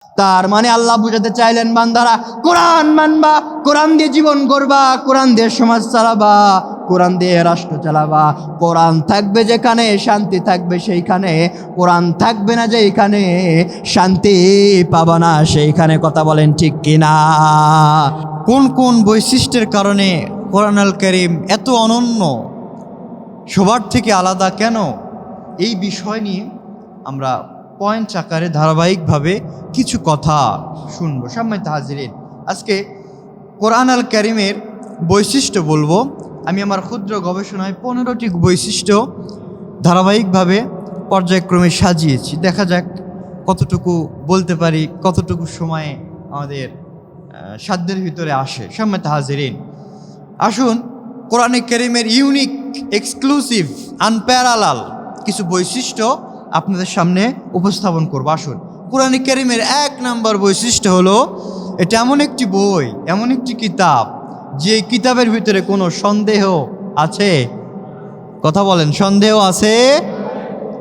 তার মানে আল্লাহ বুঝাতে চাইলেন, বান্দারা কোরআন মানবা, কোরআন দিয়ে জীবন গড়বা, কোরআন দিয়ে সমাজ চালাবা, কোরআন দিয়ে রাষ্ট্র চালাবা। কোরআন থাকবে যেখানে শান্তি থাকবে সেইখানে, কোরআন থাকবে না যেখানে শান্তি পাবা না সেইখানে। কথা বলেন ঠিক কিনা? কোন কোন বৈশিষ্ট্যের কারণে কোরআন আল কারীম এত অনন্য, সবার থেকে আলাদা কেন, এই বিষয় নিয়ে আমরা পয়েন্ট আকারে ধারাবাহিকভাবে কিছু কথা শুনবো। সম্মানিত হাজিরিন, আজকে কোরআন আল কারীমের বৈশিষ্ট্য বলবো। আমি আমার ক্ষুদ্র গবেষণায় 15টি বৈশিষ্ট্য ধারাবাহিকভাবে পর্যায়ক্রমে সাজিয়েছি। দেখা যাক কতটুকু বলতে পারি, কতটুকু সময়ে আমাদের সাধ্যের ভিতরে আসে। সম্মানিত হাজিরিন, আসুন কোরআনে কারীমের ইউনিক, এক্সক্লুসিভ, আনপ্যারালাল কিছু বৈশিষ্ট্য আপনাদের সামনে উপস্থাপন করব। আসুন, কোরআনে কারীমের 1 নম্বর বৈশিষ্ট্য হলো, এটা এমন একটি বই, এমন একটি কিতাব, যে কিতাবের ভিতরে কোনো সন্দেহ আছে? কথা বলেন, সন্দেহ আছে?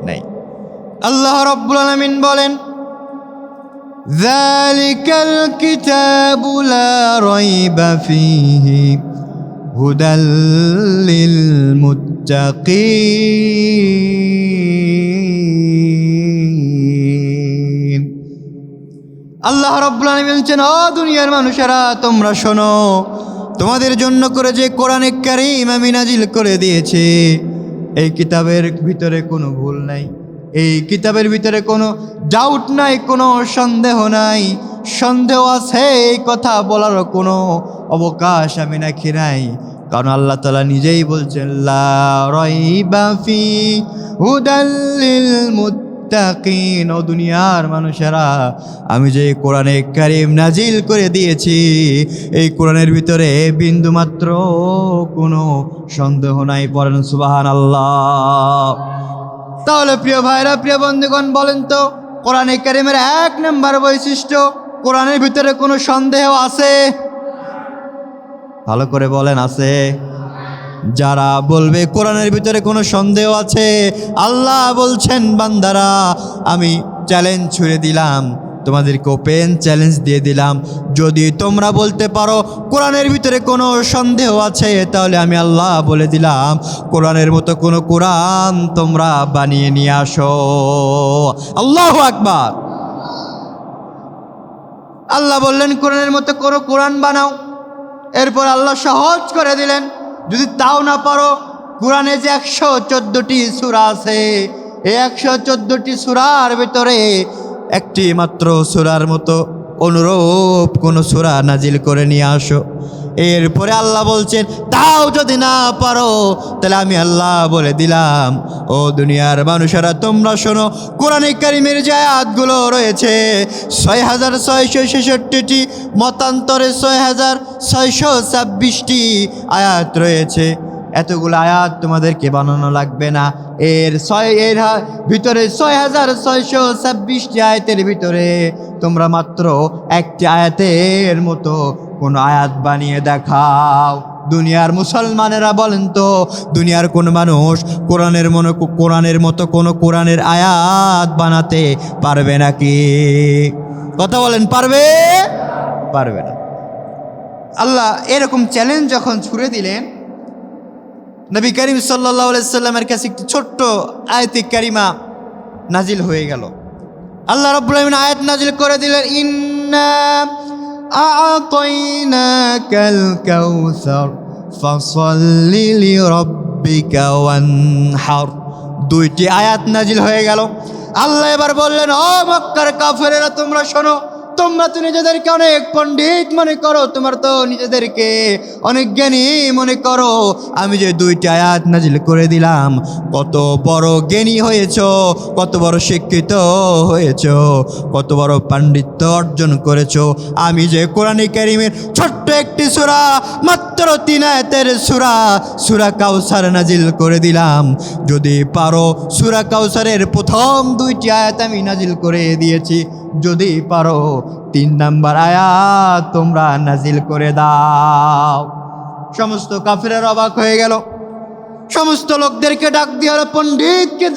নাই। আল্লাহ রাব্বুল আলামিন বলেন, যালিকাল কিতাবু লা রাইবা ফীহি হুদাল লিল মুত্তাকিন। আল্লাহ রাব্বুল আলামিন বলছেন, ও দুনিয়ার মানুষেরা তোমরা শোনো, তোমাদের জন্য করে যে কোরআনে কারীম আমি নাজিল করে দিয়েছি, এই কিতাবের ভিতরে কোনো ভুল নাই, এই কিতাবের ভিতরে কোনো ডাউট নাই, কোনো সন্দেহ নাই। সন্দেহ আছে এই কথা বলারও কোনো অবকাশ আমি রাখি নাই, কারণ আল্লাহ তাআলা নিজেই বলছেন, লা রাইবা ফি হুদাল লিল মুত্তাকিন। ও দুনিয়ার মানুষেরা, আমি যে কোরআনে কারীম নাজিল করে দিয়েছি, এই কোরআনের ভিতরে বিন্দুমাত্র কোনো সন্দেহ নাই। পড়েন সুবহানাল্লাহ। তাহলে প্রিয় ভাইরা, প্রিয় বন্ধুগণ, বলেন তো কোরআনে কারীমের 1 নম্বর বৈশিষ্ট্য, কোরআনের ভিতরে কোনো সন্দেহ আছে? ভালো করে বলেন, আছে? যারা বলবে কোরআনের ভিতরে কোনো সন্দেহ আছে, আল্লাহ বলছেন, বান্দারা আমি চ্যালেঞ্জ ছুড়ে দিলাম, তোমাদেরকে ওপেন চ্যালেঞ্জ দিয়ে দিলাম, যদি তোমরা বলতে পারো কোরআনের ভিতরে কোনো সন্দেহ আছে, তাহলে আমি আল্লাহ বলে দিলাম, কোরআনের মতো কোনো কোরআন তোমরা বানিয়ে নিয়ে আসো। আল্লাহু আকবার। আল্লাহ বললেন কোরআনের মতো কোনো কোরআন বানাও। এরপর আল্লাহ সহজ করে দিলেন, যদি তাও না পারো, কোরআনে যে 114টি সূরা আছে, এই 114টি সূরার ভিতরে একটি মাত্র সূরার মতো অনুরূপ কোনো সূরা নাজিল করে নিয়ে আসো। এরপরে আল্লাহ বলছেন, তাও যদি না পারো, তাহলে আমি আল্লাহ বলে দিলাম, ও দুনিয়ার মানুষেরা তোমরা শোনো, কোরআনে কারীমের যে আয়াতগুলো রয়েছে 6666টি, মতান্তরে 6626টি আয়াত রয়েছে। এতগুলো আয়াত তোমাদেরকে বানানো লাগবে না। এর ভিতরে 6626টি আয়াতের ভিতরে তোমরা মাত্র একটি আয়াতের মতো কোন আয়াত বানিয়ে দেখাও। দুনিয়ার মুসলমানেরা বলেন তো, দুনিয়ার কোন মানুষ কোরআনের মতো কোনো কোরআনের আয়াত বানাতে পারবে নাকি? কথা বলেন, পারবে? পারবে না। আল্লাহ এরকম চ্যালেঞ্জ যখন ছুড়ে দিলেন, নবী করিম সাল্লাল্লাহু আলাইহি সাল্লামের কাছে একটি ছোট্ট আয়াতে কারিমা নাজিল হয়ে গেল। আল্লাহ রাব্বুল আলামিন আয়াত নাজিল করে দিলেন, ইন্না আ'তাইনাকাল কাউসার ফাসাল্লি লিরাব্বিকা ওয়ানহার। 2টি আয়াত নাজিল হয়ে গেল। আল্লাহ এবার বললেন, ও মক্কার কাফেরেরা তোমরা শোনো, তোমরা তো নিজেদেরকে অনেক পণ্ডিত মনে করো, তোমরা তো নিজেদেরকে অনেক জ্ঞানী মনে করো। আমি যে 2টি আয়াত নাজিল করে দিলাম, কত বড় জ্ঞানী হয়েছো, কত বড় শিক্ষিত হয়েছো, কত বড় পাণ্ডিত্য অর্জন করেছো। আমি যে কোরআনে কারীমের ছোট্ট একটি সূরা, মাত্র 3 আয়াতের সূরা কাউসার নাজিল করে দিলাম। যদি পারো, সূরা কাউসারের প্রথম 2টি আয়াত আমি নাজিল করে দিয়েছি, যদি পারো 3 নাম্বার আয়াত তোমরা নাজিল করে দাও। সমস্ত কাফেররা অবাক হয়ে গেল। সমস্ত লোকদেরকে ডাক দেওয়া হলো, পণ্ডিতকে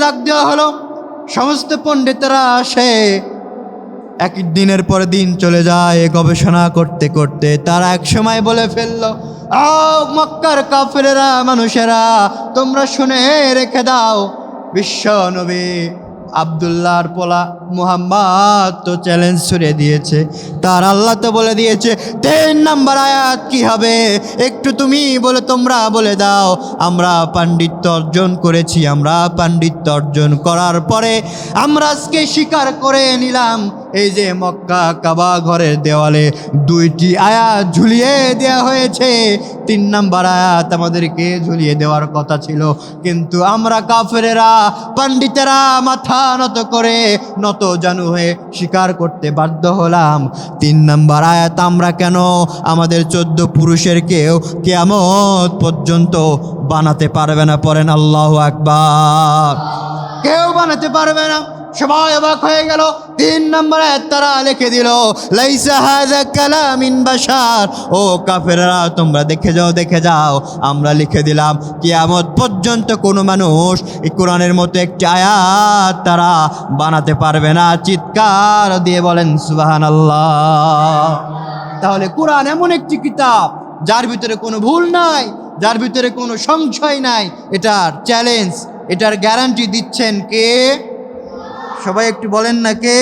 ডাক দেওয়া হলো। সমস্ত পণ্ডিতরা আসে, এক দিনের পর দিন চলে যায় গবেষণা করতে করতে তারা এক সময় বলে ফেললো, মক্কার কাফেরেরা মানুষেরা তোমরা শুনে রেখে দাও, বিশ্ব নবী আব্দুল্লাহর পোলা মুহাম্মদ তো চ্যালেঞ্জ ছুড়ে দিয়েছে, তার আল্লাহ তো বলে দিয়েছে 3 নাম্বার আয়াত কি হবে একটু তুমি তোমরা বলে দাও। আমরা পাণ্ডিত্য অর্জন করেছি, আমরা পাণ্ডিত্য অর্জন করার পরে আমরা আজকে স্বীকার করে নিলাম এই যে মক্কা কাবা ঘরের দেওয়ালে 2টি আয়াত ঝুলিয়ে দেওয়া হয়েছে, 3 নাম্বার আয়াত আমাদেরকে ঝুলিয়ে দেওয়ার কথা ছিল, কিন্তু আমরা কাফেরেরা পণ্ডিতেরা মাথা নত করে নত জানু হয়ে স্বীকার করতে বাধ্য হলাম। 3 নাম্বার আয়াত আমরা কেন আমাদের 14 পুরুষের কেউ কিয়ামত পর্যন্ত বানাতে পারবে না? পড়েন আল্লাহু আকবার। কেউ বানাতে পারবে না। সবাই অবাক হয়ে গেল। 3 নম্বর আয়াত তারা লিখে দিল, লাইসা হাযা কালামিন বাশার। ও কাফেররা তোমরা দেখে যাও আমরা লিখে দিলাম কিয়ামত পর্যন্ত কোনো মানুষ এই কোরআনের মতো একটি আয়াত তারা বানাতে পারবে না। চিৎকার দিয়ে বলেন সুবহানাল্লাহ। তাহলে কোরআন এমন একটি কিতাব যার ভিতরে কোনো ভুল নাই, যার ভিতরে কোনো সংশয় নাই। এটার চ্যালেঞ্জ, এটার গ্যারান্টি দিচ্ছেন কে? সবাই একটু বলেন না কে?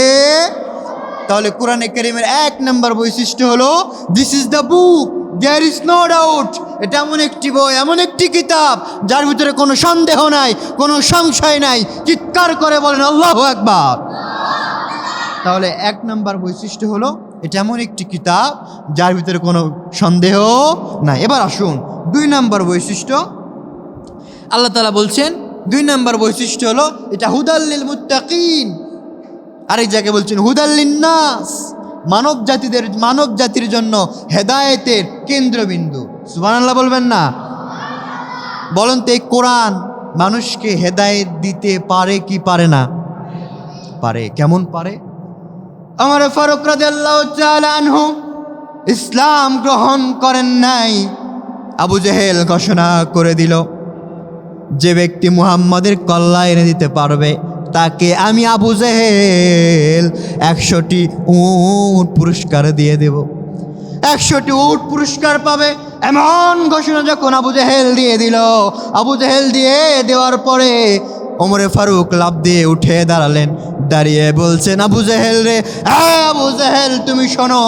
তাহলে কোরআনে কারীমের 1 নম্বর বৈশিষ্ট্য হলো this is the book, there is no doubt. এটা এমন একটি বই, এমন একটি কিতাব যার ভিতরে কোনো সন্দেহ নাই, কোনো সংশয় নাই। চিৎকার করে বলেন আল্লাহু আকবার। তাহলে 1 নম্বর বৈশিষ্ট্য হলো এটা এমন একটি কিতাব যার ভিতরে কোনো সন্দেহ নাই। এবার আসুন 2 নম্বর বৈশিষ্ট্য। আল্লাহ তাআলা বলছেন 2 নম্বর বৈশিষ্ট্য হলো এটা হুদাল্লিল মুত্তাকিন। আরেক জায়গায় বলছেন হুদাল্লিন নাস, মানব জাতির জন্য হেদায়েতের কেন্দ্রবিন্দু। সুবহানাল্লাহ বলবেন না? বলেন তো এই কোরআন মানুষকে হেদায়েত দিতে পারে কি পারে না? পারে। কেমন পারে? ওমর ফারুক রাদিয়াল্লাহু তাআলা আনহু ইসলাম গ্রহণ করেন নাই। আবু জেহেল ঘোষণা করে দিল, যে ব্যক্তি মুহাম্মাদের কল্লা এনে দিতে পারবে তাকে আমি আবু জেহেল 100টি উট পুরস্কার দিয়ে দেব। 100টি উট পুরস্কার পাবে এমন ঘোষণা যখন আবু জেহেল দিয়ে দিল, আবু জেহেল দিয়ে দেওয়ার পরে ওমরে ফারুক লাফ দিয়ে উঠে দাঁড়ালেন, দাঁড়িয়ে বলছেন আবু জেহেল রে, আবু জেহেল তুমি শোনো,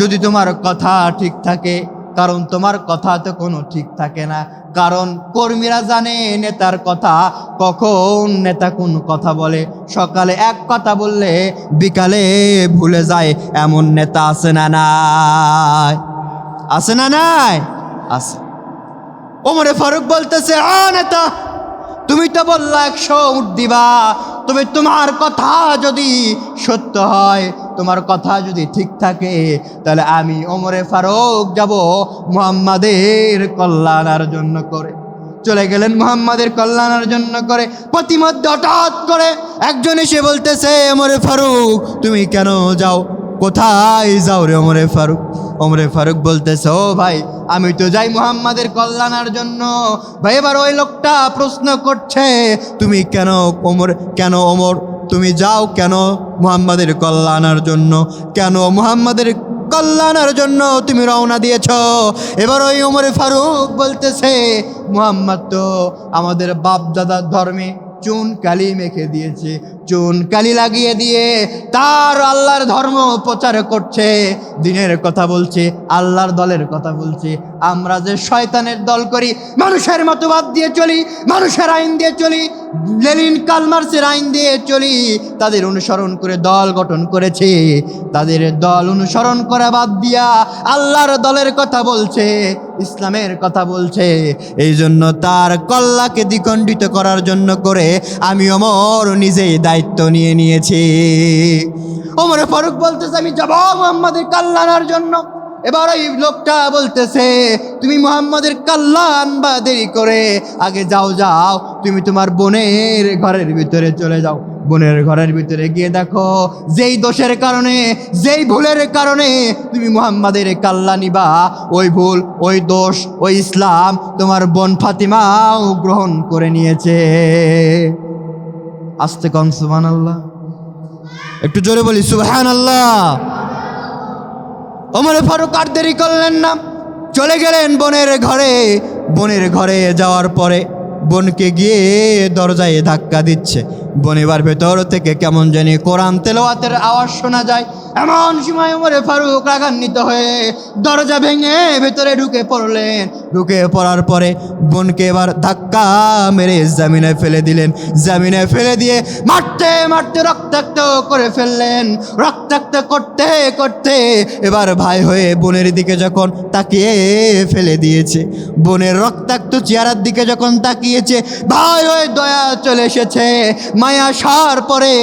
যদি তোমার কথা ঠিক থাকে, কারণ তোমার কথা তো কোনো ঠিক থাকে না, কারণ কর্মীরা জানে নেতার কথা, কখন নেতা কোন কথা বলে। সকালে এক কথা বললে বিকালে ভুলে যায়, এমন নেতা আছে না নাই? আছে না নাই? আছে। ওমরে ফারুক বলতেছে, নেতা তুমি তো বললা 100 উট দিবা, তবে তোমার কথা যদি সত্য হয়, তোমার কথা যদি ঠিক থাকে, তাহলে আমি ওমরে ফারুক যাব মুহাম্মাদের কল্যাণের জন্য করে। চলে গেলেন মুহাম্মাদের কল্যাণের জন্য করে। প্রতিমধ্যে হঠাৎ করে একজন এসে বলতেছে, ওমরে ফারুক তুমি কেন যাও? কোথায় যাও রে ওমরে ফারুক? ওমরে ফারুক বলতেছে, ও ভাই আমি তো যাই মুহাম্মাদের কল্যাণের জন্য। ভাই এবার ওই লোকটা প্রশ্ন করছে, তুমি কেন ওমর তুমি যাও কেন মুহাম্মাদের কল্যাণের জন্য? কেন মুহাম্মাদের কল্যাণের জন্য তুমি রওনা দিয়েছ? এবার ওই ওমরে ফারুক বলতেছে, মুহাম্মদ তো আমাদের বাপ দাদার ধর্মে চুন কালি মেখে দিয়েছে, চুন কালি লাগিয়ে দিয়ে তার আল্লাহর ধর্ম প্রচার করছে, দিনের কথা বলছে, আল্লাহর দলের কথা বলছে। আমরা যে শয়তানের দল করি, মানুষের মতবাদ দিয়ে চলি, মানুষের আইন দিয়ে চলি, লেনিন কালমার্সের আইন দিয়ে চলি, তাদের অনুসরণ করে দল গঠন করেছে। তাদের দল অনুসরণ করা বাদ দিয়া আল্লাহর দলের কথা বলছে, ইসলামের কথা বলছে। এই জন্য তার কল্লাকে দ্বিখণ্ডিত করার জন্য করে আমি ওমর নিজেই দায়িত্ব নিয়ে নিয়েছি। ওমর ফারুক বলতেছে, আমি যাব মুহাম্মাদের কল্যাণের জন্য। এবার ওই লোকটা বলতেছে, তুমি মুহাম্মাদের কল্যাণ বা দেরি করে, আগে যাও তুমি তোমার বোনের ঘরের ভিতরে চলে যাও। বোনের ঘরের ভিতরে গিয়ে দেখো, যেই দোষের কারণে, যেই ভুলের কারণে তুমি মুহাম্মাদের কল্যাণ নিবা, ওই ভুল, ওই দোষ, ওই ইসলাম তোমার বোন ফাতিমাও গ্রহণ করে নিয়েছে। আস্তে কন সুবহানাল্লাহ। একটু জোরে বলি সুবহানাল্লাহ। ওমর ফারুক আর দেরি করলেন না, চলে গেলেন বোনের ঘরে। বোনের ঘরে যাওয়ার পরে বোনকে গিয়ে দরজায় ধাক্কা দিচ্ছে। বোন এবার ভেতর থেকে কেমন জানি কোরআন তেলাওয়াতের আওয়াজ শোনা যায়। এমন সময় ওমরে ফারুক রাগান্বিত হয়ে দরজা ভেঙে ভেতরে ঢুকে পড়লেন। ঢুকে পড়ার পরে বোনকে এবার ধাক্কা মেরে জামিনে ফেলে দিলেন। জামিনে ফেলে দিয়ে মারতে মারতে রক্তাক্ত করে ফেললেন। রক্তাক্ত করতে করতে এবার ভাই হয়ে বোনের দিকে যখন তাকিয়ে ফেলে দিয়েছে, বোনের রক্তাক্ত চেহারার দিকে যখন তাকিয়েছে, ভাই হয়ে দয়া চলে এসেছে। মায়া আসার পরে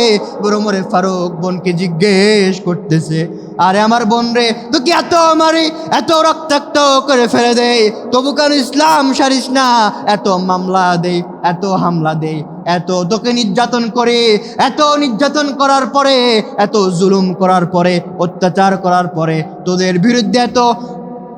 ওমরে ফারুক বোনকে জিজ্ঞেস করতেছে, আরে আমার বোন রে, তো কি এত মারি, এত রক্তাক্ত করে ফেলে দেই, তবু কেন ইসলাম সারিস না? এত মামলা দেই, এত হামলা দেই, এত তোকে নির্যাতন করে, এত নির্যাতন করার পরে, এত জুলুম করার পরে, অত্যাচার করার পরে, তোদের বিরুদ্ধে এত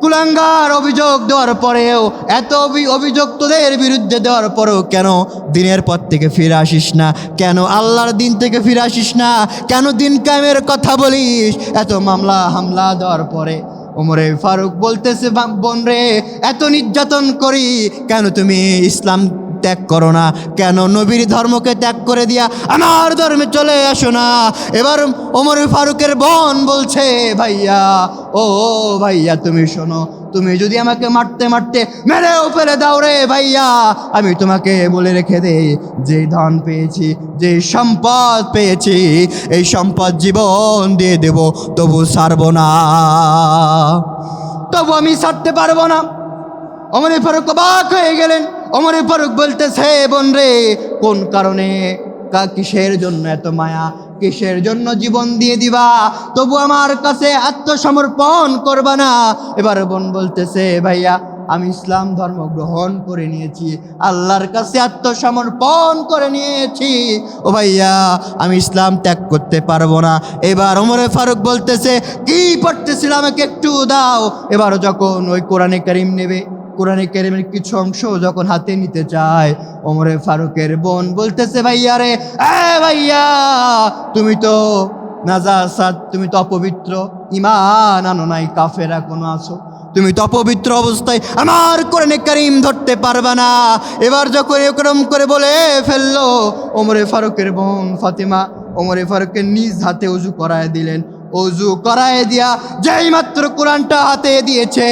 কুলাঙ্গার অভিযোগ দেওয়ার পরেও, এত অভিযোগ তোদের বিরুদ্ধে দেওয়ার পরেও কেন দিনের পথ থেকে ফিরে আসিস না? কেন আল্লাহর দিন থেকে ফিরে আসিস না? কেন দিন কায়েমের কথা বলিস? এত মামলা হামলা দেওয়ার পরে ওমরে ফারুক বলতেছে, বোন রে, এত নির্যাতন করি, কেন তুমি ইসলাম ত্যাগ করো না? কেন নবীর ধর্মকে ত্যাগ করে দিয়া আমার ধর্মে চলে আসো না? এবার ওমর ফারুকের বোন বলছে, ভাইয়া, ও ভাইয়া, তুমি শোনো, তুমি যদি আমাকে মারতে মারতে মেরেও ফেলে দাও রে ভাইয়া, আমি তোমাকে বলে রেখে দেই, যে ধন পেয়েছি, যে সম্পদ পেয়েছি, এই সম্পদ জীবন দিয়ে দেব, তবু ছাড়বো না, তবু আমি ছাড়তে পারবো না। ওমরে ফারুক অবাক হয়ে গেলেন। ওমরে ফারুক বলতেছে, বোন রে, কোন কারণে, কিসের জন্য এত মায়া, কিসের জন্য জীবন দিয়ে দিবা, তবু আমার কাছে আত্মসমর্পণ করবা না? এবার বোন বলতেছে, ভাইয়া, আমি ইসলাম ধর্ম গ্রহণ করে নিয়েছি, আল্লাহর কাছে আত্মসমর্পণ করে নিয়েছি, ও ভাইয়া, আমি ইসলাম ত্যাগ করতে পারবো না। এবার ওমরে ফারুক বলতেছে, কি পড়তেছিল আমাকে একটু দাও। এবার যখন ওই কোরআনে কারিম নেবে, কোরআনে কারিমের কিছু অংশ যখন হাতে নিতে চায়, ওমরে ফারুকের বোন বলতেছে, ভাইয়া রে, ভাইয়া, তুমি তো নাজাসাত, তুমি তো অপবিত্র, ঈমান আনো নাই, কাফেরা কোনো আছো, তুমি তো অপবিত্র অবস্থায় আমার কোরআনে কারিম ধরতে পারবা না। এবার যখন এরকম করে বলে ফেললো, ওমরে ফারুকের বোন ফাতেমা ওমরে ফারুকের নিজ হাতে উজু করায় দিলেন। অজু করায় দিয়া যেই মাত্র কোরআনটা হাতে দিয়েছে,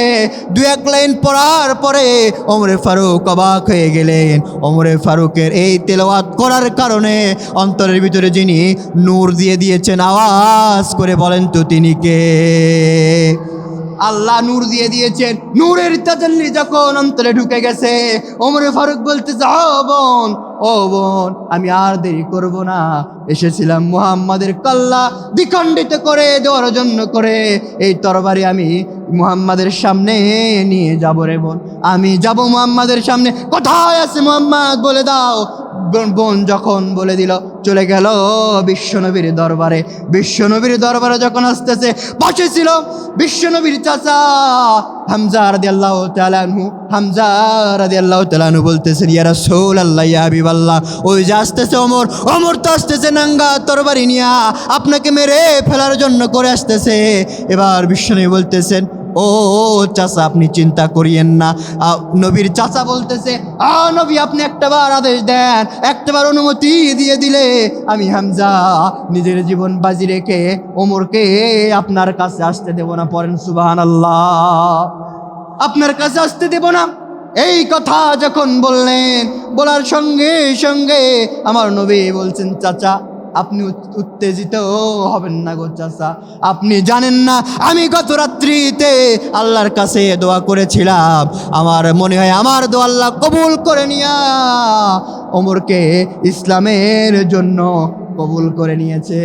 দু এক লাইন পড়ার পরে ওমরে ফারুক অবাক হয়ে গেলেন। ওমরে ফারুকের এই তেলাওয়াত করার কারণে অন্তরের ভিতরে যিনি নূর দিয়ে দিয়েছেন, আওয়াজ করে বলেন তো তিনি কে? আল্লাহ নূর দিয়ে দিয়েছেন। নূরের তাজাল্লি যখন অন্তরে ঢুকে গেছে, ওমরে ফারুক বলতেছে, ও বোন, ও বোন, আমি আর দেরি করব না, এসেছিলাম মুহাম্মাদের কল্লা দ্বিখণ্ডিত করে দেওয়ার জন্য করে, এই তরবারি আমি মুহাম্মাদের সামনে নিয়ে যাব রে বোন, আমি যাব মুহাম্মাদের সামনে, কোথায় আছে মুহাম্মদ বলে দাও। বোন যখন বলে দিল, চলে গেল বিশ্বনবীর দরবারে। বিশ্বনবীর দরবারে যখন আসতেছে, পাশে ছিল বিশ্বনবীর চাচা হামজা রাদিয়াল্লাহু তাআলা আনহু। হামজা রাদিয়াল্লাহু তাআলা আনহু বলতেছেন, ইয়া রাসূলুল্লাহ, ইয়া হাবিবাল্লাহ, ওই যে আসতেছে ওমর, ওমর তো আসতেছে নাঙ্গা তরবারি নিয়া, আপনাকে মেরে ফেলার জন্য করে আসতেছে। এবার বিশ্বনবী বলতেছেন, ও চাচা, আপনি চিন্তা করিয়েন না। নবীর চাচা বলতেছে, নবী, আপনি একটাবার আদেশ দেন, একটাবার অনুমতি দিয়ে দিলে আমি হামজা নিজের জীবন বাজি রেখে ওমরকে আপনার কাছে আসতে দেব না। পড়েন সুবহানাল্লাহ। আপনার কাছে আসতে দেব না। এই কথা যখন বললেন, বলার সঙ্গে সঙ্গে আমার নবী বলছেন, চাচা, আপনি উত্তেজিত হবেন না গো চাচা, আপনি জানেন না আমি গত রাত্রিতে আল্লাহর কাছে দোয়া করেছিলাম, আমার মনে হয় আমার দোয়া আল্লাহ কবুল করে নিয়া ওমরকে ইসলামের জন্য কবুল করে নিয়েছে।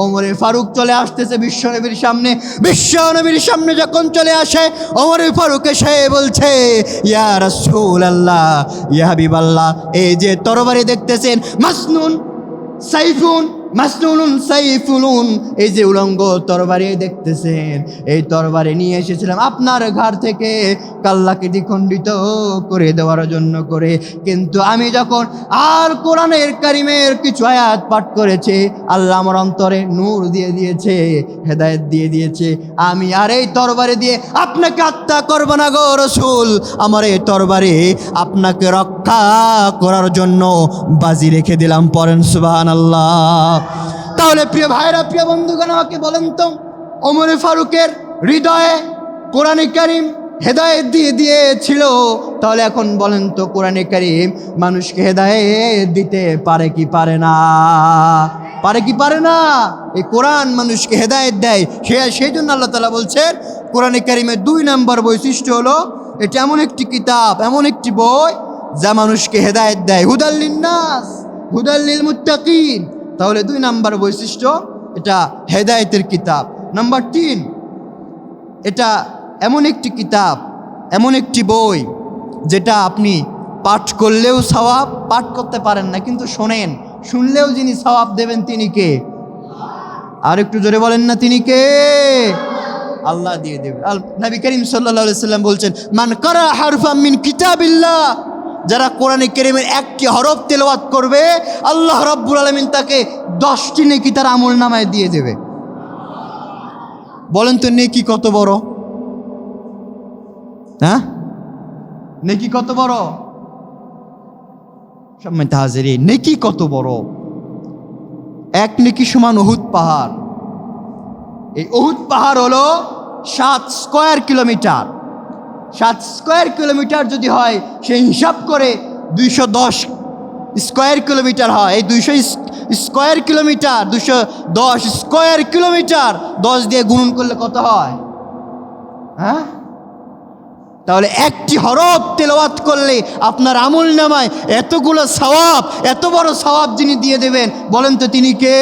ওমরে ফারুক চলে আসতেছে বিশ্বনবীর সামনে। বিশ্বনবীর সামনে যখন চলে আসে, ওমরে ফারুক এসে বলছে, ইয়া রাসূলুল্লাহ, ইয়া হাবিবাল্লাহ, এই যে তরবারি দেখতেছেন, মাসনুন সাইফুন মাসনুনুন সাইফুলুন, এই যে উলঙ্গ তরবারি দেখতেছেন, এই তরবারি নিয়ে এসেছিলাম আপনার ঘর থেকে কাল্লাকে দ্বিখণ্ডিত করে দেওয়ার জন্য করে। কিন্তু আমি যখন আর কোরআনের কারিমের কিছু আয়াত পাঠ করেছে, আল্লাহ আমার অন্তরে নূর দিয়ে দিয়েছে, হেদায়েত দিয়ে দিয়েছে। আমি আর এই তরবারি দিয়ে আপনাকে হত্যা করব না গো রাসূল, আমার এই তরবারি আপনাকে রক্ষা করার জন্য বাজি রেখে দিলাম। পড়েন সুবহানাল্লাহ। তাহলে প্রিয় ভাইরা, প্রিয় বন্ধুগণ, আমাকে বলেন তো, ওমরে ফারুকের হৃদয়ে কোরআনে কারিম হেদায়েত দিয়ে দিয়েছিল, তাহলে এখন বলেন তো কোরআনে কারিম মানুষকে হেদায়েত দিতে পারে কি পারে না? পারে কি পারে না? এই কোরআন মানুষকে হেদায়েত দেয়। সেই জন্য আল্লাহ তাআলা বলছেন কোরআনে কারিমের 2 নম্বর বৈশিষ্ট্য হলো এটা এমন একটি কিতাব, এমন একটি বই যা মানুষকে হেদায়েত দেয়। হুদাল লিন্নাস, হুদাল লিল মুত্তাকিন। তাহলে 2 নম্বর বৈশিষ্ট্য, এটা হেদায়েতের কিতাব। নাম্বার 3, এটা এমন একটি কিতাব, এমন একটি বই যেটা আপনি পাঠ করলেও সওয়াব, পাঠ করতে পারেন না কিন্তু শোনেন, শুনলেও যিনি সওয়াব দেবেন তিনি কে? আর একটু জোরে বলেন না, তিনি কে? আল্লাহ দিয়ে দেবেন। নবী করিম সাল্লাল্লাহু আলাইহি সাল্লাম বলছেন, মান কারা হারফাম মিন কিতাবিল্লাহ, যারা কোরআনে কারিমের একটি হরফ তেলাওয়াত করবে, আল্লাহ রাব্বুল আলামিন তাকে 10টি নেকি তার আমলনামায় দিয়ে দেবে। বলেন তো নেকি কত বড়? হ্যাঁ, নেকি কত বড়? সম্মানিত হাজিরিন, নেকি কত বড়? এক নেকি সমান উহুদ পাহাড়। এই উহুদ পাহাড় হলো 7 স্কয়ার কিলোমিটার। 7 স্কয়ার কিলোমিটার যদি হয়, সেই হিসাব করে 210 স্কয়ার কিলোমিটার হয়। এই 200 স্কয়ার কিলোমিটার, 210 স্কয়ার কিলোমিটার 10 দিয়ে গুণন করলে কত হয়? হ্যাঁ, তাহলে একটি হরফ তেলাওয়াত করলে আপনার আমলনামায় এতগুলো সওয়াব, এত বড় সওয়াব যিনি দিয়ে দেবেন, বলেন তো তিনি কে?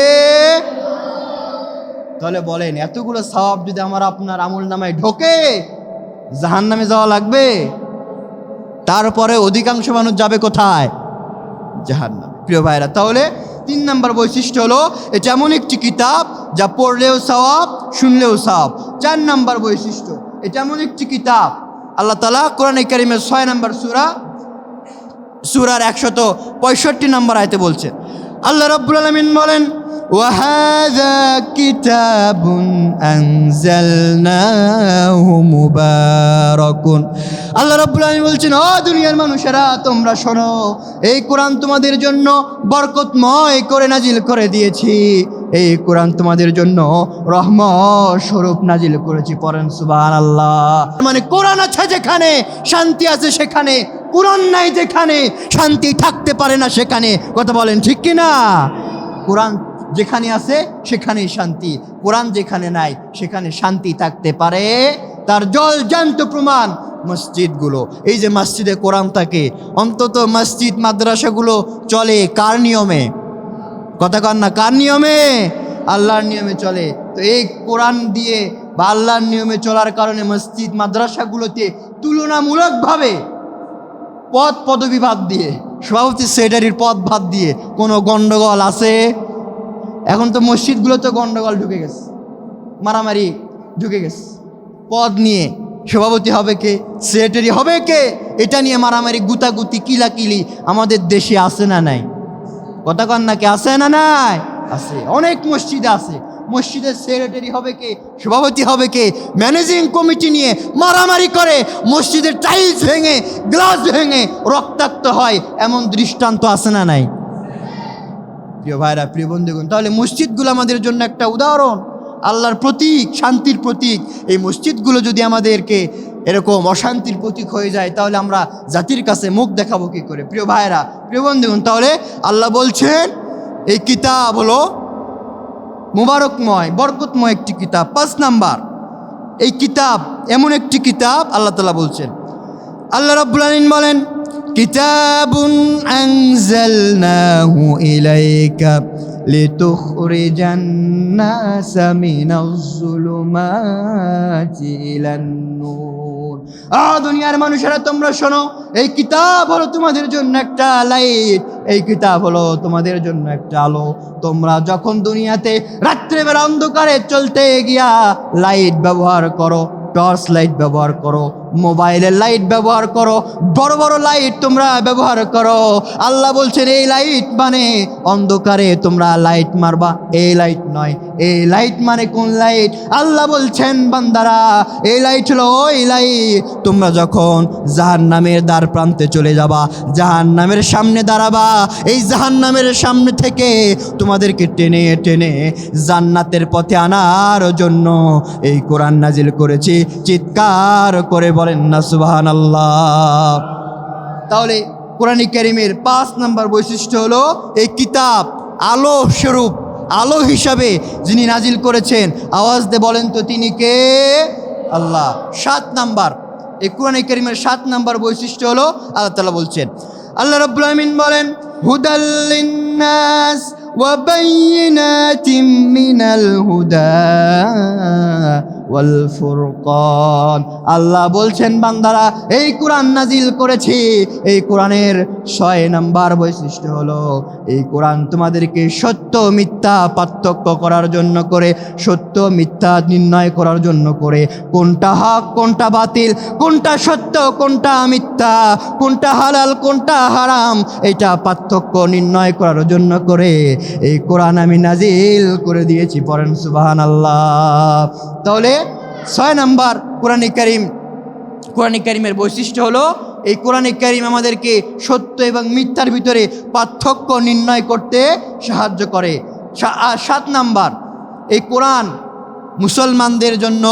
তাহলে বলেন, এতগুলো সওয়াব যদি আমার আপনার আমলনামায় ঢোকে, জাহান্নামে যাওয়া লাগবে? তারপরে অধিকাংশ মানুষ যাবে কোথায়? জাহান্নামে। প্রিয় ভাইরা, তাহলে 3 নম্বর বৈশিষ্ট্য হলো এটা এমন একটি কিতাব যা পড়লেও সওয়াব, শুনলেও সওয়াব। 4 নম্বর বৈশিষ্ট্য, এটা এমন একটি কিতাব, আল্লাহ তাআলা কোরআনে কারিমের 6 নম্বর সূরার 165 নম্বর আয়াতে বলছেন, আল্লাহ রাব্বুল আলামিন বলেন, ওয়াহাযা কিতাবুন আনজালনাহু মুবারাকুন। আল্লাহ রাব্বুল আলামিন বলছেন, ও দুনিয়ার মানুষেরা, তোমরা শোনো, এই কোরআন তোমাদের জন্য বরকতময় করে নাজিল করে দিয়েছি। এই কোরআন তোমাদের জন্য রহমত স্বরূপ নাজিল করেছি। পড়েন সুবহানাল্লাহ। মানে কোরআন আছে যেখানে শান্তি আছে সেখানে, কোরআন নাই যেখানে শান্তি থাকতে পারে না সেখানে। কথা বলেন ঠিক কিনা? কোরআন যেখানে আছে সেখানেই শান্তি, কোরআন যেখানে নাই সেখানে শান্তি থাকতে পারে। তার জলজান্ত প্রমাণ মসজিদগুলো। এই যে মসজিদে কোরআন থাকে, অন্তত মসজিদ মাদ্রাসাগুলো চলে কার নিয়মে? কথা কন না, কার নিয়মে? আল্লাহর নিয়মে চলে। তো এই কোরআন দিয়ে বা আল্লাহর নিয়মে চলার কারণে মসজিদ মাদ্রাসাগুলোতে তুলনামূলকভাবে পদবি বাদ দিয়ে, সভাপতি সেক্রেটারির পদ বাদ দিয়ে কোনো গন্ডগোল আছে? এখন তো মসজিদগুলোতে গন্ডগোল ঢুকে গেছে, মারামারি ঢুকে গেছে। পদ নিয়ে সভাপতি হবে কে, সেক্রেটারি হবে কে, এটা নিয়ে মারামারি, গুতাগুতি, কিলাকিলি আমাদের দেশে আছে না নাই? কথা কন না, কে আছে না নাই? আছে, অনেক মসজিদে আছে। মসজিদের সেক্রেটারি হবে কে, সভাপতি হবে কে, ম্যানেজিং কমিটি নিয়ে মারামারি করে, মসজিদের টাইলস ভেঙে, গ্লাস ভেঙে রক্তাক্ত হয়, এমন দৃষ্টান্ত আছে না নাই? প্রিয় ভাইরা, প্রিয় বন্ধুগণ, তাহলে মসজিদগুলো আমাদের জন্য একটা উদাহরণ, আল্লাহর প্রতীক, শান্তির প্রতীক। এই মসজিদগুলো যদি আমাদেরকে এরকম অশান্তির প্রতীক হয়ে যায়, তাহলে আমরা জাতির কাছে মুখ দেখাবো কী করে? প্রিয় ভাইরা, প্রিয় বন্ধুগণ, তাহলে আল্লাহ বলছেন এই কিতাব হলো মুবারকময়, বরকতময় একটি কিতাব। 5 নাম্বার, এই কিতাব এমন একটি কিতাব, আল্লাহ তাআলা বলছেন, আল্লাহ রাব্বুল আলামিন বলেন, কিতাবুন আনজালনাহু ইলাইকা লিতুখরিজান নাসা মিনাজ যুলুমাতি ইলান নূর। দুনিয়ার মানুষেরা তোমরা শোনো, এই কিতাব হলো তোমাদের জন্য একটা লাইট, এই কিতাব হলো তোমাদের জন্য একটা আলো। তোমরা যখন দুনিয়াতে রাত্রেবেলা অন্ধকারে চলতে গিয়া লাইট ব্যবহার করো, টর্চ লাইট ব্যবহার করো, মোবাইলের লাইট ব্যবহার করো, বড় বড় লাইট তোমরা ব্যবহার করো, আল্লাহ বলছেন এই লাইট মানে অন্ধকারে তোমরা লাইট মারবা, এই লাইট নয়। এই লাইট মানে কোন লাইট? আল্লাহ বলছেন বান্দারা এই লাইট হলো ওই লাইট, তোমরা যখন জাহান্নামের দ্বার প্রান্তে চলে যাবা, জাহান্নামের সামনে দাঁড়াবা, এই জাহান্নামের সামনে থেকে তোমাদেরকে টেনে টেনে জান্নাতের পথে আনার জন্য এই কোরআন নাজিল করেছি। চিৎকার করে বলেন না সুবহানাল্লাহ। তাহলে কোরআন কারীমের 5 নম্বর বৈশিষ্ট্য হলো এই কিতাব আলো স্বরূপ, আলো হিসাবে যিনি নাজিল করেছেন, আওয়াজ দিয়ে বলেন তো তিনি কে? আল্লাহ। 7 নম্বর, এই কোরআন কারীমের 7 নম্বর বৈশিষ্ট্য হলো আল্লাহ তাআলা বলছেন, আল্লাহ রাব্বুল আমিন বলেন হুদাল লিন্নাস ওয়া বাইয়িনাতিম মিনাল হুদা ওয়াল ফুরকান। আল্লাহ বলছেন বান্দারা এই কোরআন নাজিল করেছি, এই কোরআনের 6 নম্বর বৈশিষ্ট্য হলো এই কোরআন তোমাদেরকে সত্য মিথ্যা পার্থক্য করার জন্য করে, সত্য মিথ্যা নির্ণয় করার জন্য করে, কোনটা হক কোনটা বাতিল, কোনটা সত্য কোনটা মিথ্যা, কোনটা হালাল কোনটা হারাম, এটা পার্থক্য নির্ণয় করার জন্য করে এই কোরআন আমি নাজিল করে দিয়েছি। পড়েন সুবহানাল্লাহ। তাহলে 6 নম্বর কোরআন কারীমের বৈশিষ্ট্য হলো এই কোরআন কারীম আমাদেরকে সত্য এবং মিথ্যার ভিতরে পার্থক্য নির্ণয় করতে সাহায্য করে। 7 নম্বর, এই কোরআন মুসলমানদের জন্য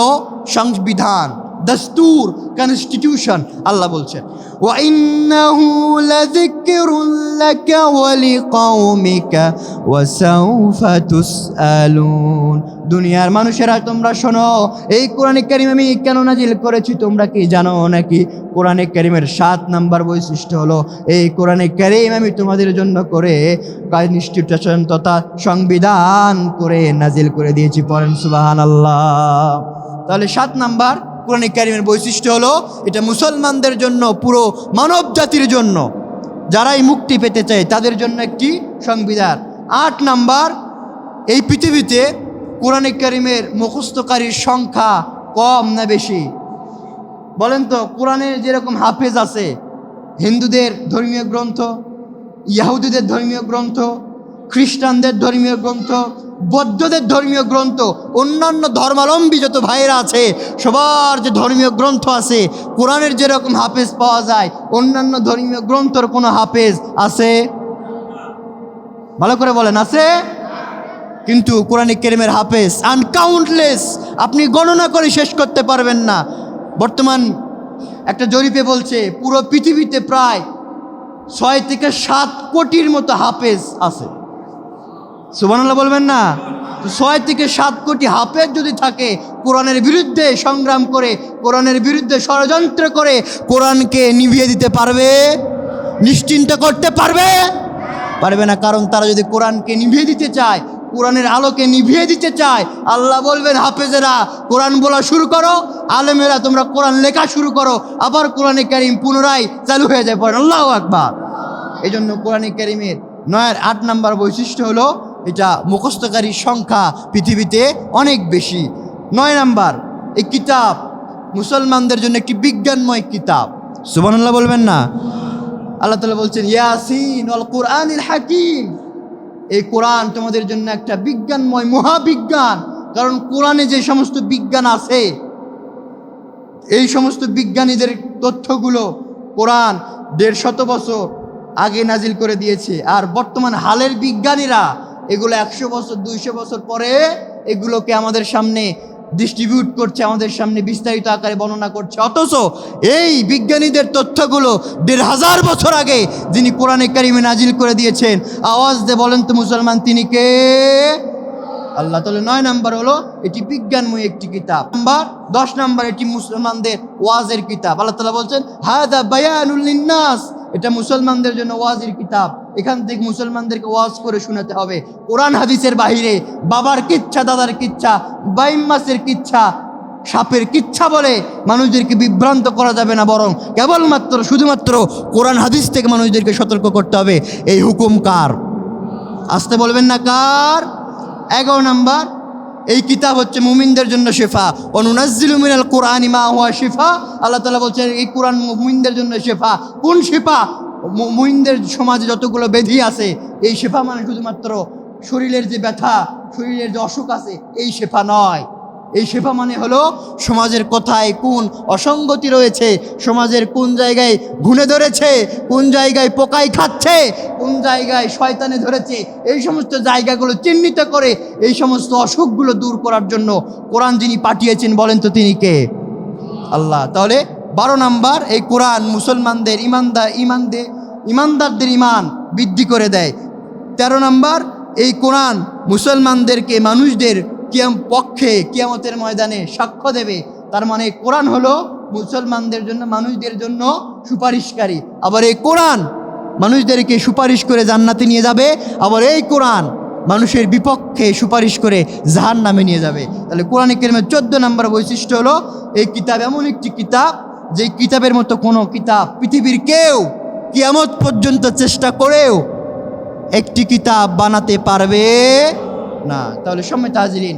সংবিধান, দস্তুর, কনস্টিটিউশন। আল্লাহ বলছেন ওয়া ইন্নাহু লাযিকরুল লাকা ওয়া লিকাওমিকা ওয়া সাওফা তুসআলুন। দুনিয়ার মানুষেরা তোমরা শোনো, এই কোরআন কারীম আমি কেন নাজিল করেছি তোমরা কি জানো নাকি? কোরআন কারীমের 7 নম্বর বৈশিষ্ট্য হলো এই কোরআন কারীম আমি তোমাদের জন্য করে কনস্টিটিউশন তথা সংবিধান করে নাজিল করে দিয়েছি। পড়েন সুবহানাল্লাহ। তাহলে 7 নম্বর কোরআন কারীমের বৈশিষ্ট্য হলো এটা মুসলমানদের জন্য, পুরো মানব জাতির জন্য, যারাই মুক্তি পেতে চায় তাদের জন্য একটি সংবিধান। 8 নম্বর, এই পৃথিবীতে কোরআন কারীমের মুখস্থকারীর সংখ্যা কম না বেশি? বলেন তো। কোরআনের যেরকম হাফেজ আছে, হিন্দুদের ধর্মীয় গ্রন্থ, ইহুদিদের ধর্মীয় গ্রন্থ, খ্রিস্টানদের ধর্মীয় গ্রন্থ, বৌদ্ধদের ধর্মীয় গ্রন্থ, অন্যান্য ধর্মাবলম্বী যত ভাইয়েরা আছে সবার যে ধর্মীয় গ্রন্থ আছে, কোরআনের যেরকম হাফেজ পাওয়া যায় অন্যান্য ধর্মীয় গ্রন্থর কোনো হাফেজ আছে? ভালো করে বলেন, আছে? কিন্তু কোরআন কারীমের হাফেজ আনকাউন্টলেস, আপনি গণনা করে শেষ করতে পারবেন না। বর্তমান একটা জরিপে বলছে পুরো পৃথিবীতে প্রায় 6 থেকে 7 কোটির মতো হাফেজ আছে। সুবহানাল্লাহ বলবেন না? 6 থেকে 7 কোটি হাফেজ যদি থাকে, কোরআনের বিরুদ্ধে সংগ্রাম করে, কোরআনের বিরুদ্ধে ষড়যন্ত্র করে কোরআনকে নিভিয়ে দিতে পারবে? নিশ্চিন্ত করতে পারবে? পারবে না। কারণ তারা যদি কোরআনকে নিভিয়ে দিতে চায়, কোরআনের আলোকে নিভিয়ে দিতে চায়, আল্লাহ বলবেন হাফেজেরা কোরআন বলা শুরু করো, আলেমেরা তোমরা কোরআন লেখা শুরু করো, আবার কোরআন কারীম পুনরায় চালু হয়ে যায়। পড়েন আল্লাহু আকবার। এই জন্য কোরআন কারীমের 8 নম্বর বৈশিষ্ট্য হলো এটা মুখস্থকারীর সংখ্যা পৃথিবীতে অনেক বেশি। 9 নম্বর, এই কিতাব মুসলমানদের জন্য একটি বিজ্ঞানময় কিতাব। সুবহানাল্লাহ বলবেন না? আল্লাহ তাআলা বলছেন ইয়াসিন ওয়াল কুরআনিল হাকিম, এই কোরআন তোমাদের জন্য একটা বিজ্ঞানময় মহাবিজ্ঞান। কারণ কোরআনে যে সমস্ত বিজ্ঞান আছে, এই সমস্ত বিজ্ঞানীদের তথ্যগুলো কোরআন 150 বছর আগে নাজিল করে দিয়েছে, আর বর্তমান হালের বিজ্ঞানীরা এগুলো 100 বছর 200 বছর পরে এগুলোকে আমাদের সামনে ডিস্ট্রিবিউট করছে, আমাদের সামনে বিস্তারিত আকারে বর্ণনা করছে। অথচ এই বিজ্ঞানীদের তথ্যগুলো 1500 বছর আগে যিনি কোরআনে কারীমে নাজিল করে দিয়েছেন, আওয়াজ দিয়ে বলেন তো মুসলমান তিনি কে? আল্লাহ। তাহলে 9 নম্বর হলো এটি বিজ্ঞানময় একটি কিতাব। 10 নম্বর, এটি মুসলমানদের ওয়াজের কিতাব। আল্লাহ তাআলা বলছেন হাদা বায়ানুল লিন্নাস এটা মুসলমানদের জন্য ওয়াজের কিতাব। এখান থেকে মুসলমানদেরকে ওয়াজ করে শোনাতে হবে। কোরআন হাদিসের বাহিরে বাবার কিচ্ছা, দাদার কিচ্ছা, বাইম মাসের কিচ্ছা, সাপের কিচ্ছা বলে মানুষদেরকে বিভ্রান্ত করা যাবে না, বরং কেবলমাত্র শুধুমাত্র কোরআন হাদিস থেকে মানুষদেরকে সতর্ক করতে হবে। এই হুকুম কার? আসতে বলবেন না কার? 11 নাম্বার, এই কিতাব হচ্ছে মুমিনদের জন্য শেফা। অনুনাজ্জিলু মিনাল কোরআনি মা হুয়া শিফা। আল্লাহ তাআলা বলছেন এই কোরআন মুমিনদের জন্য শেফা। কোন শেফা? মুমিনদের সমাজে যতগুলো ব্যাধি আছে, এই শেফা মানে শুধুমাত্র শরীরের যে ব্যথা, শরীরের যে অসুখ আছে, এই শেফা নয়। এই শেফা মানে হলো সমাজের কোথায় কোন অসঙ্গতি রয়েছে, সমাজের কোন জায়গায় ঘুণে ধরেছে, কোন জায়গায় পোকায় খাচ্ছে, কোন জায়গায় শয়তানে ধরেছে, এই সমস্ত জায়গাগুলো চিহ্নিত করে এই সমস্ত অসুখগুলো দূর করার জন্য কোরআন যিনি পাঠিয়েছেন বলেন তো তিনি কে? আল্লাহ। তাহলে 12 নাম্বার, এই কোরআন মুসলমানদের ইমানদারদের ইমান বৃদ্ধি করে দেয়। 13 নাম্বার, এই কোরআন মুসলমানদেরকে মানুষদের পক্ষে কিয়ামতের ময়দানে সাক্ষ্য দেবে। তার মানে কোরআন হলো মুসলমানদের জন্য, মানুষদের জন্য সুপারিশকারী। আবার এই কোরআন মানুষদেরকে সুপারিশ করে জান্নাতে নিয়ে যাবে, আবার এই কোরআন মানুষের বিপক্ষে সুপারিশ করে জাহান্নামে নিয়ে যাবে। তাহলে কোরআন কারীমের 14 নম্বর বৈশিষ্ট্য হলো এই কিতাব এমন একটি কিতাব, যে কিতাবের মতো কোনো কিতাব পৃথিবীর কেউ কিয়ামত পর্যন্ত চেষ্টা করেও একটি কিতাব বানাতে পারবে না। তাহলে সম্মানিত হাজিরিন,